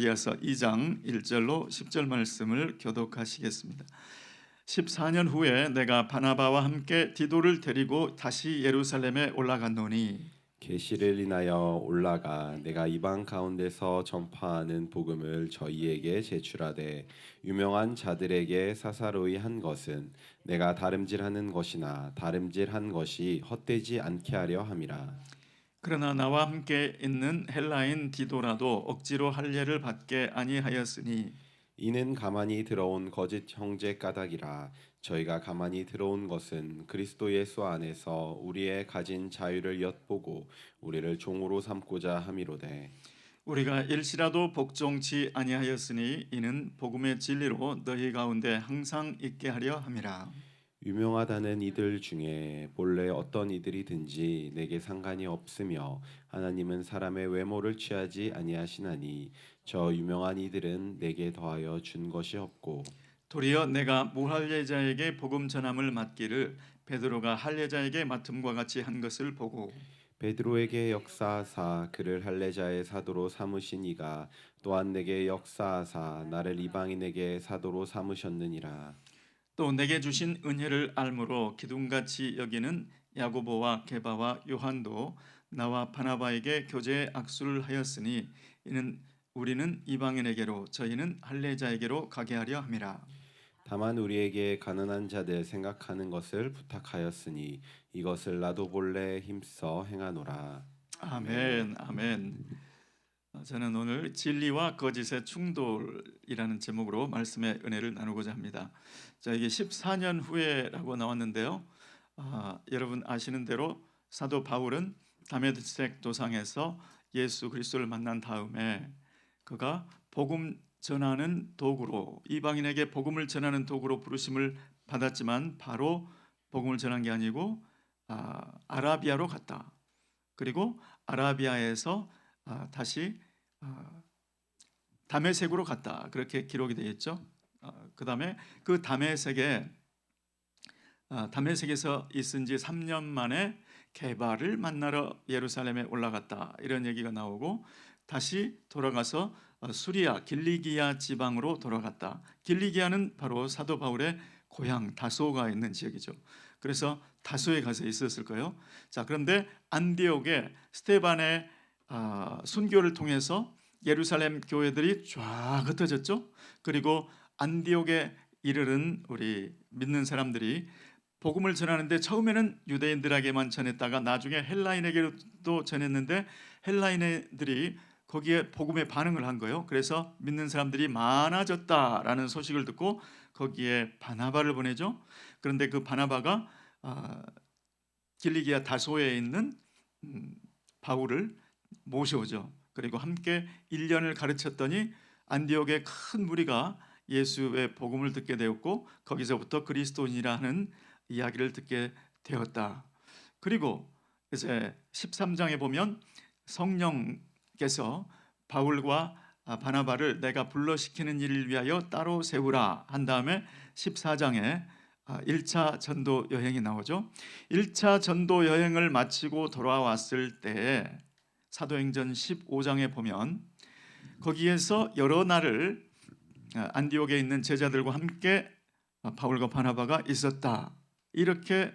갈라디아서 2장 1절로 10절 말씀을 교독하시겠습니다. 14년 후에 내가 바나바와 함께 디도를 데리고 다시 예루살렘에 올라갔노니 계시를 인하여 올라가 내가 이방 가운데서 전파하는 복음을 저희에게 제출하되 유명한 자들에게 사사로이 한 것은 내가 다름질하는 것이나 다름질한 것이 헛되지 않게 하려 함이라. 그러나 나와 함께 있는 헬라인 디도라도 억지로 할례를 받게 아니하였으니 이는 가만히 들어온 거짓 형제 까닭이라. 저희가 가만히 들어온 것은 그리스도 예수 안에서 우리의 가진 자유를 엿보고 우리를 종으로 삼고자 함이로되 우리가 일시라도 복종치 아니하였으니 이는 복음의 진리로 너희 가운데 항상 있게 하려 함이라. 유명하다는 이들 중에 본래 어떤 이들이든지 내게 상관이 없으며 하나님은 사람의 외모를 취하지 아니하시나니 저 유명한 이들은 내게 더하여 준 것이 없고 도리어 내가 무할례자에게 복음 전함을 맡기를 베드로가 할례자에게 맡음과 같이 한 것을 보고 베드로에게 역사하사 그를 할례자의 사도로 삼으신 이가 또한 내게 역사하사 나를 이방인에게 사도로 삼으셨느니라. 또 내게 주신 은혜를 알므로 기둥같이 여기는 야고보와 게바와 요한도 나와 바나바에게 교제의 악수를 하였으니 이는 우리는 이방인에게로 저희는 할례자에게로 가게 하려 함이라. 다만 우리에게 가난한 자들 생각하는 것을 부탁하였으니 이것을 나도 본래 힘써 행하노라. 아멘. 아멘, 아멘. 저는 오늘 진리와 거짓의 충돌이라는 제목으로 말씀의 은혜를 나누고자 합니다. 자, 이게 14년 후에라고 나왔는데요. 여러분 아시는 대로 사도 바울은 다메섹 도상에서 예수 그리스도를 만난 다음에 그가 복음 전하는 도구로 이방인에게 복음을 전하는 도구로 부르심을 받았지만 바로 복음을 전한 게 아니고 아라비아로 갔다. 그리고 아라비아에서 다시 다메섹으로 갔다. 그렇게 기록이 되어 있죠. 그 다음에 그 다메섹에서 있은 지 3년 만에 게바를 만나러 예루살렘에 올라갔다. 이런 얘기가 나오고 다시 돌아가서 수리아 길리기아 지방으로 돌아갔다. 길리기아는 바로 사도 바울의 고향 다소가 있는 지역이죠. 그래서 다소에 가서 있었을 거예요. 자, 그런데 안디옥에 스테반의 순교를 통해서 예루살렘 교회들이 쫙 흩어졌죠. 그리고 안디옥에 이르른 우리 믿는 사람들이 복음을 전하는데 처음에는 유대인들에게만 전했다가 나중에 헬라인에게도 전했는데 헬라인들이 거기에 복음에 반응을 한 거예요. 그래서 믿는 사람들이 많아졌다라는 소식을 듣고 거기에 바나바를 보내죠. 그런데 그 바나바가 길리기아 다소에 있는 바울을 모셔오죠. 그리고 함께 1년을 가르쳤더니 안디옥의 큰 무리가 예수의 복음을 듣게 되었고 거기서부터 그리스도인이라 하는 이야기를 듣게 되었다. 그리고 이제 13장에 보면 성령께서 바울과 바나바를 내가 불러시키는 일을 위하여 따로 세우라 한 다음에 14장에 1차 전도 여행이 나오죠. 1차 전도 여행을 마치고 돌아왔을 때 사도행전 15장에 보면 거기에서 여러 날을 안디옥에 있는 제자들과 함께 바울과 바나바가 있었다. 이렇게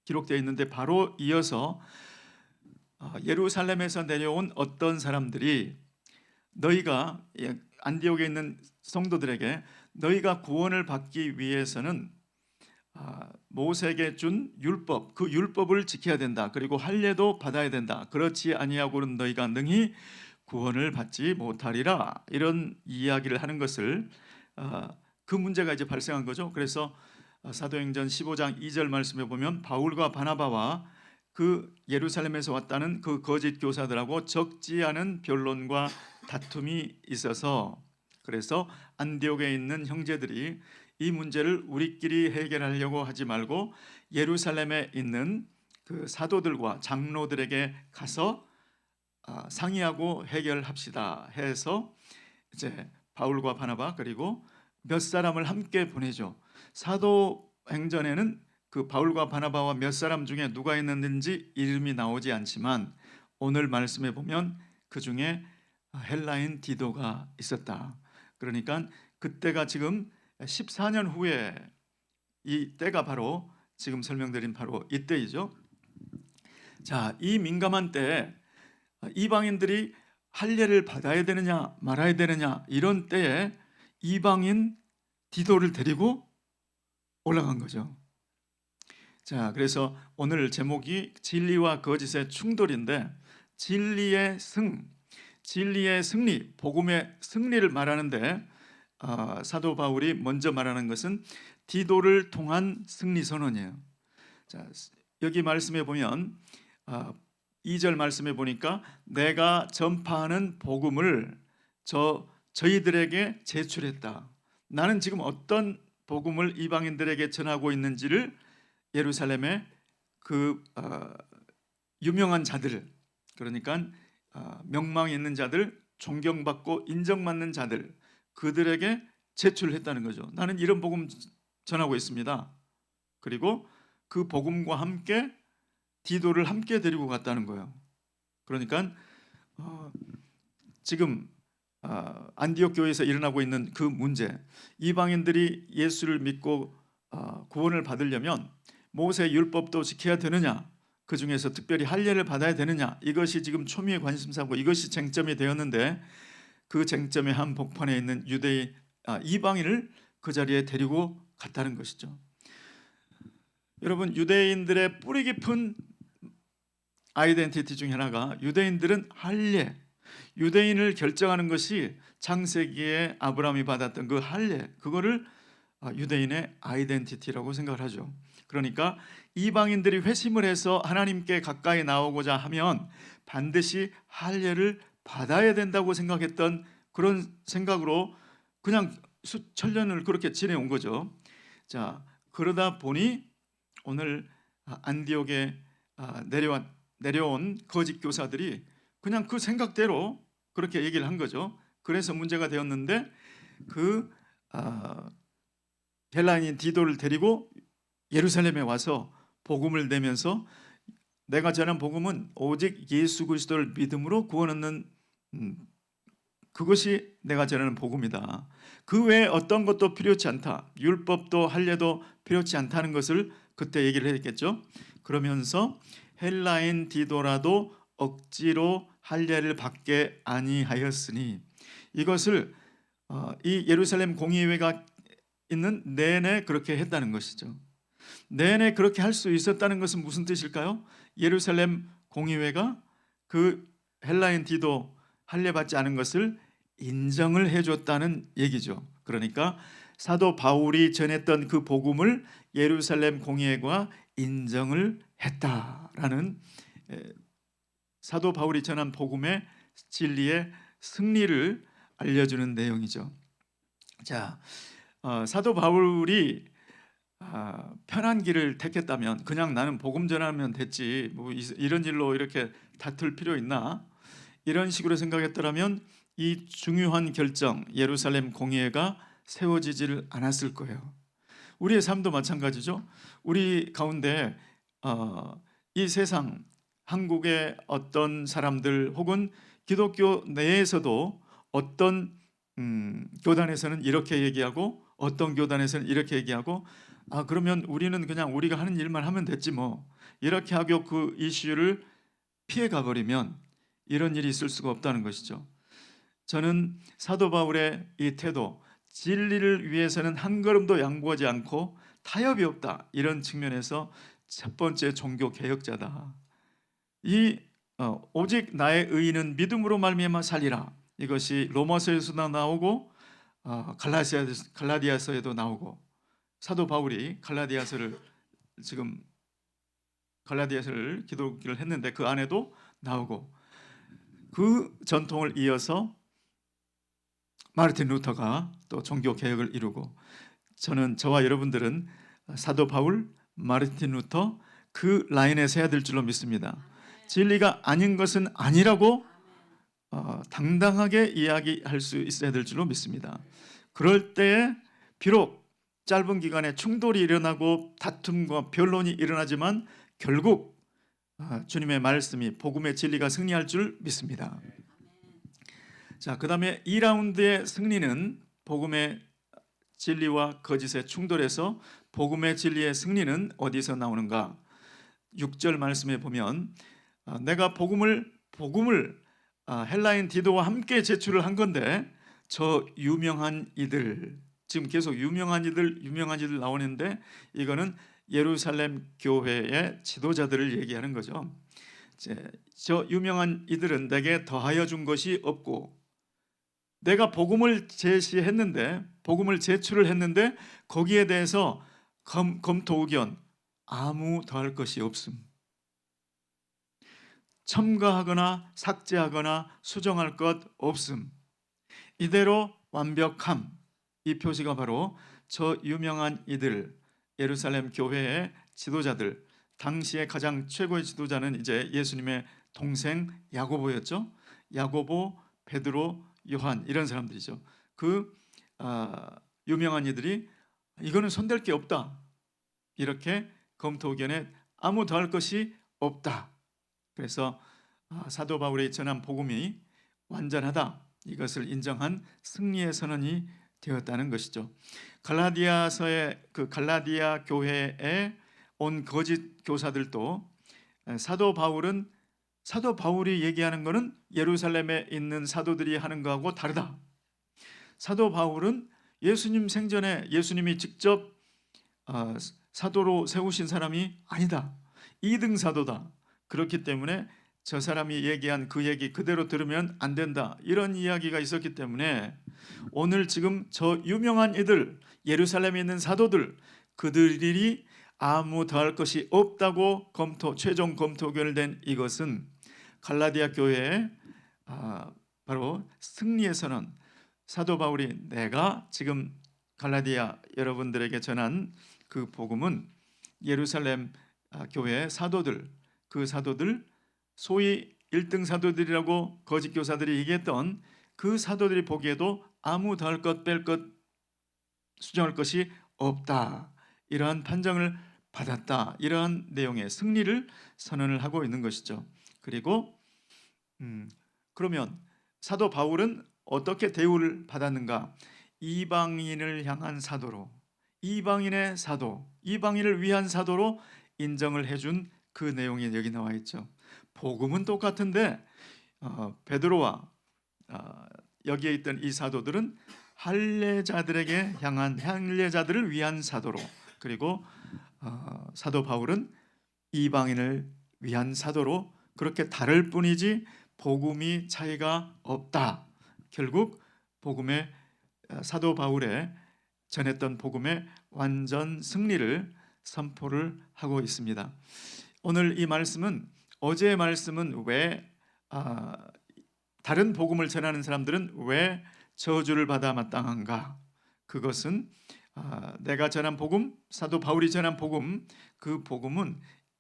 기록되어 있는데 바로 이어서 예루살렘에서 내려온 어떤 사람들이 너희가 안디옥에 있는 성도들에게 너희가 구원을 받기 위해서는 모세에게 준 율법, 그 율법을 지켜야 된다. 그리고 할례도 받아야 된다. 그렇지 아니하고는 너희가 능히 구원을 받지 못하리라. 이런 이야기를 하는 것을 그 문제가 이제 발생한 거죠. 그래서 사도행전 15장 2절 말씀에 보면 바울과 바나바와 그 예루살렘에서 왔다는 그 거짓 교사들하고 적지 않은 변론과 다툼이 있어서 그래서 안디옥에 있는 형제들이 이 문제를 우리끼리 해결하려고 하지 말고 예루살렘에 있는 그 사도들과 장로들에게 가서 상의하고 해결합시다 해서 이제 바울과 바나바 그리고 몇 사람을 함께 보내죠. 사도행전에는 그 바울과 바나바와 몇 사람 중에 누가 있는지 이름이 나오지 않지만 오늘 말씀에 보면 그 중에 헬라인 디도가 있었다. 그러니까 그때가 지금 14년 후에 이 때가 바로 지금 설명드린 바로 이때이죠. 자, 이 민감한 때에 이방인들이 할례를 받아야 되느냐 말아야 되느냐 이런 때에 이방인 디도를 데리고 올라간 거죠. 자, 그래서 오늘 제목이 진리와 거짓의 충돌인데 진리의 승리, 복음의 승리를 말하는데 사도 바울이 먼저 말하는 것은 디도를 통한 승리 선언이에요. 자, 여기 말씀에 보면 2절 말씀에 보니까 내가 전파하는 복음을 저희들에게 제출했다. 나는 지금 어떤 복음을 이방인들에게 전하고 있는지를 예루살렘의 그 유명한 자들, 그러니까 명망 있는 자들, 존경받고 인정받는 자들, 그들에게 제출했다는 거죠. 나는 이런 복음 전하고 있습니다. 그리고 그 복음과 함께 디도를 함께 데리고 갔다는 거예요. 그러니까 지금 안디옥 교회에서 일어나고 있는 그 문제, 이방인들이 예수를 믿고 구원을 받으려면 모세 율법도 지켜야 되느냐, 그 중에서 특별히 할례를 받아야 되느냐, 이것이 지금 초미의 관심사고 이것이 쟁점이 되었는데 그 쟁점의 한 복판에 있는 이방인을 그 자리에 데리고 갔다는 것이죠. 여러분, 유대인들의 뿌리 깊은 아이덴티티 중에 하나가 유대인들은 할례, 유대인을 결정하는 것이 창세기에 아브라함이 받았던 그 할례, 그거를 유대인의 아이덴티티라고 생각을 하죠. 그러니까 이방인들이 회심을 해서 하나님께 가까이 나오고자 하면 반드시 할례를 받아야 된다고 생각했던 그런 생각으로 그냥 수천 년을 그렇게 지내온 거죠. 자, 그러다 보니 오늘 안디옥에 내려온 거짓 교사들이 그냥 그 생각대로 그렇게 얘기를 한 거죠. 그래서 문제가 되었는데 그 헬라인인 디도를 데리고 예루살렘에 와서 복음을 내면서 내가 전한 복음은 오직 예수 그리스도를 믿음으로 구원 얻는 그것이 내가 전하는 복음이다. 그 외에 어떤 것도 필요치 않다. 율법도 할례도 필요치 않다는 것을 그때 얘기를 했겠죠. 그러면서 헬라인 디도라도 억지로 할례를 받게 아니하였으니 이것을 이 예루살렘 공의회가 있는 내내 그렇게 했다는 것이죠. 내내 그렇게 할 수 있었다는 것은 무슨 뜻일까요? 예루살렘 공의회가 그 헬라인 디도 할례 받지 않은 것을 인정을 해줬다는 얘기죠. 그러니까 사도 바울이 전했던 그 복음을 예루살렘 공의회가 인정을 했다라는 사도 바울이 전한 복음의 진리의 승리를 알려주는 내용이죠. 자, 사도 바울이 편한 길을 택했다면 그냥 나는 복음 전하면 됐지 뭐 이런 일로 이렇게 다툴 필요 있나 이런 식으로 생각했더라면 이 중요한 결정 예루살렘 공의회가 세워지지를 않았을 거예요. 우리의 삶도 마찬가지죠. 우리 가운데 이 세상 한국의 어떤 사람들 혹은 기독교 내에서도 어떤 교단에서는 이렇게 얘기하고 어떤 교단에서는 이렇게 얘기하고 그러면 우리는 그냥 우리가 하는 일만 하면 됐지 뭐 이렇게 하고 그 이슈를 피해 가버리면 이런 일이 있을 수가 없다는 것이죠. 저는 사도 바울의 이 태도, 진리를 위해서는 한 걸음도 양보하지 않고 타협이 없다 이런 측면에서 첫 번째 종교 개혁자다. 오직 나의 의인은 믿음으로 말미암아 살리라. 이것이 로마서에서도 나오고 갈라디아서에도 나오고 사도 바울이 갈라디아서를 기록을 했는데 그 안에도 나오고 그 전통을 이어서 마르틴 루터가 또 종교 개혁을 이루고 저와 여러분들은 사도 바울, 마르틴 루터 그 라인에 서야 될 줄로 믿습니다. 진리가 아닌 것은 아니라고 당당하게 이야기할 수 있어야 될 줄로 믿습니다. 그럴 때에 비록 짧은 기간에 충돌이 일어나고 다툼과 변론이 일어나지만 결국 주님의 말씀이 복음의 진리가 승리할 줄 믿습니다. 자, 그다음에 2라운드의 승리는 복음의 진리와 거짓의 충돌에서 복음의 진리의 승리는 어디서 나오는가? 6절 말씀에 보면 내가 복음을 헬라인 디도와 함께 제출을 한 건데 저 유명한 이들, 지금 계속 유명한 이들 나오는데 이거는 예루살렘 교회의 지도자들을 얘기하는 거죠. 저 유명한 이들은 내게 더하여 준 것이 없고 내가 복음을 제시했는데 복음을 제출을 했는데 거기에 대해서 검토 의견 아무 더할 것이 없음. 첨가하거나 삭제하거나 수정할 것 없음. 이대로 완벽함. 이 표시가 바로 저 유명한 이들 예루살렘 교회의 지도자들, 당시에 가장 최고의 지도자는 이제 예수님의 동생 야고보였죠. 야고보, 베드로, 요한 이런 사람들이죠. 그 유명한 이들이 이거는 손댈 게 없다. 이렇게 검토 의견에 아무 더할 것이 없다. 그래서 사도 바울의 전한 복음이 완전하다. 이것을 인정한 승리의 선언이 되었다는 것이죠. 갈라디아서의 그 갈라디아 교회에 온 거짓 교사들도 사도 바울이 얘기하는 것은 예루살렘에 있는 사도들이 하는 것하고 다르다. 사도 바울은 예수님 생전에 예수님이 직접 사도로 세우신 사람이 아니다. 2등 사도다. 그렇기 때문에 저 사람이 얘기한 그 얘기 그대로 들으면 안 된다. 이런 이야기가 있었기 때문에 오늘 지금 저 유명한 이들 예루살렘에 있는 사도들 그들이 아무 더할 것이 없다고 최종 검토 결된 이것은 갈라디아 교회의 바로 승리의 선언. 사도 바울이 내가 지금 갈라디아 여러분들에게 전한 그 복음은 예루살렘 교회의 사도들, 그 사도들 소위 1등 사도들이라고 거짓 교사들이 얘기했던 그 사도들이 보기에도 아무 더할 것 뺄 것 수정할 것이 없다. 이러한 판정을 받았다. 이러한 내용의 승리를 선언을 하고 있는 것이죠. 그리고 그러면 사도 바울은 어떻게 대우를 받았는가? 이방인을 향한 사도로, 이방인의 사도, 이방인을 위한 사도로 인정을 해준 그 내용이 여기 나와 있죠. 복음은 똑같은데 베드로와 여기에 있던 이 사도들은 할례자들을 위한 사도로, 그리고 사도 바울은 이방인을 위한 사도로 그렇게 다를 뿐이지 복음이 차이가 없다. 결국 복음의 사도 바울의 전했던 복음의 완전 승리를 선포를 하고 있습니다. 오늘 이 말씀은 어제의 말씀은 왜 다른 복음을 전하는 사람들은 왜 저주를 받아 마땅한가? 그것은 내가 전한 복음, 사도 바울이 전한 복음, 그 복음은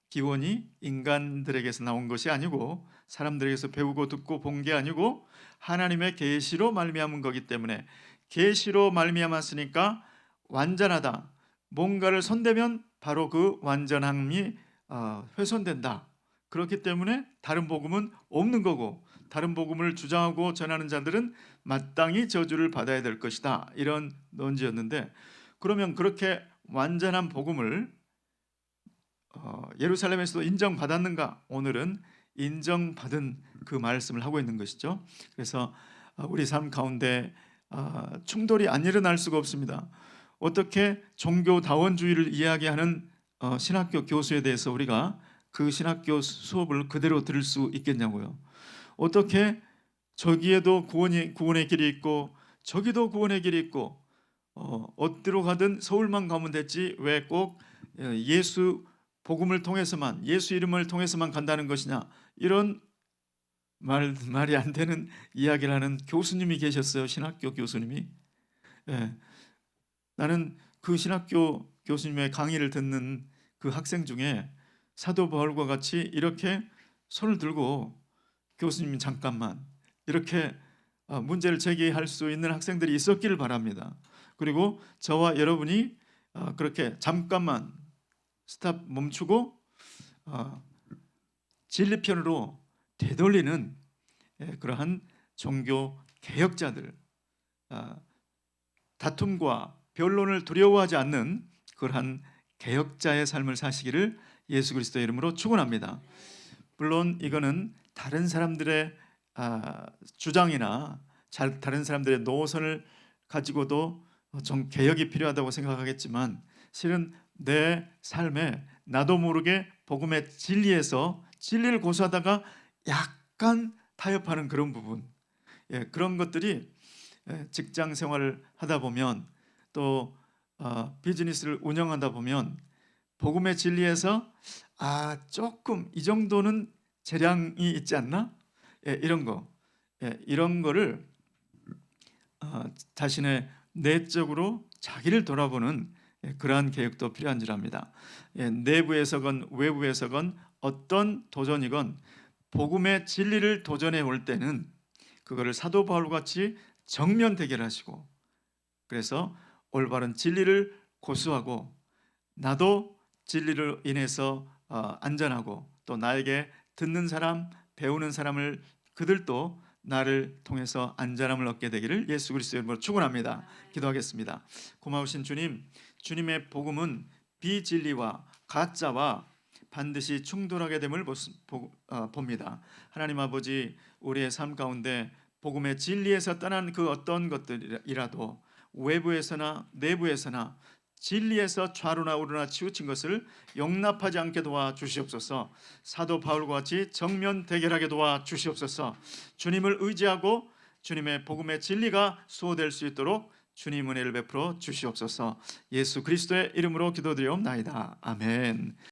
기원이 인간들에게서 나온 것이 아니고 사람들에게서 배우고 듣고 본 게 아니고 하나님의 계시로 말미암은 거기 때문에 계시로 말미암았으니까 완전하다. 뭔가를 손대면 바로 그 완전함이 훼손된다. 그렇기 때문에 다른 복음은 없는 거고 다른 복음을 주장하고 전하는 자들은 마땅히 저주를 받아야 될 것이다. 이런 논지였는데 그러면 그렇게 완전한 복음을 예루살렘에서도 인정받았는가? 오늘은 인정받은 그 말씀을 하고 있는 것이죠. 그래서 우리 삶 가운데 충돌이 안 일어날 수가 없습니다. 어떻게 종교다원주의를 이야기하는 신학교 교수에 대해서 우리가 그 신학교 수업을 그대로 들을 수 있겠냐고요. 어떻게 저기에도 구원의 길이 있고 저기도 구원의 길이 있고 어디로 가든 서울만 가면 됐지 왜 꼭 예수 복음을 통해서만 예수 이름을 통해서만 간다는 것이냐, 이런 말이 안 되는 이야기를 하는 교수님이 계셨어요. 신학교 교수님이. 나는 그 신학교 교수님의 강의를 듣는 그 학생 중에 사도 바울과 같이 이렇게 손을 들고 교수님 잠깐만 이렇게 문제를 제기할 수 있는 학생들이 있었기를 바랍니다. 그리고 저와 여러분이 그렇게 잠깐만 스탑 멈추고 진리편으로 되돌리는 그러한 종교 개혁자들, 아, 다툼과 변론을 두려워하지 않는 그러한 개혁자의 삶을 사시기를 예수 그리스도의 이름으로 축원합니다. 물론 이거는 다른 사람들의 주장이나 다른 사람들의 노선을 가지고도 좀 개혁이 필요하다고 생각하겠지만, 실은 내 삶에 나도 모르게 복음의 진리에서 진리를 고수하다가 약간 타협하는 그런 부분, 그런 것들이 직장 생활을 하다 보면, 또 비즈니스를 운영하다 보면 복음의 진리에서 조금 이 정도는 재량이 있지 않나? 이런 거, 이런 거를 자신의 내적으로 자기를 돌아보는 그러한 개혁도 필요한 줄 압니다. 내부에서건 외부에서건 어떤 도전이건 복음의 진리를 도전해 올 때는 그거를 사도 바울 같이 정면 대결하시고, 그래서 올바른 진리를 고수하고, 나도 진리를 인해서 안전하고, 또 나에게 듣는 사람, 배우는 사람을, 그들도 나를 통해서 안전함을 얻게 되기를 예수 그리스도의 이름으로 축원합니다. 기도하겠습니다. 고마우신 주님, 주님의 복음은 비진리와 가짜와 반드시 충돌하게 됨을 봅니다. 하나님 아버지, 우리의 삶 가운데 복음의 진리에서 떠난 그 어떤 것들이라도 외부에서나 내부에서나 진리에서 좌로나 우로나 치우친 것을 용납하지 않게 도와 주시옵소서. 사도 바울과 같이 정면 대결하게 도와 주시옵소서. 주님을 의지하고 주님의 복음의 진리가 수호될 수 있도록 주님 은혜를 베풀어 주시옵소서. 예수 그리스도의 이름으로 기도드리옵나이다. 아멘.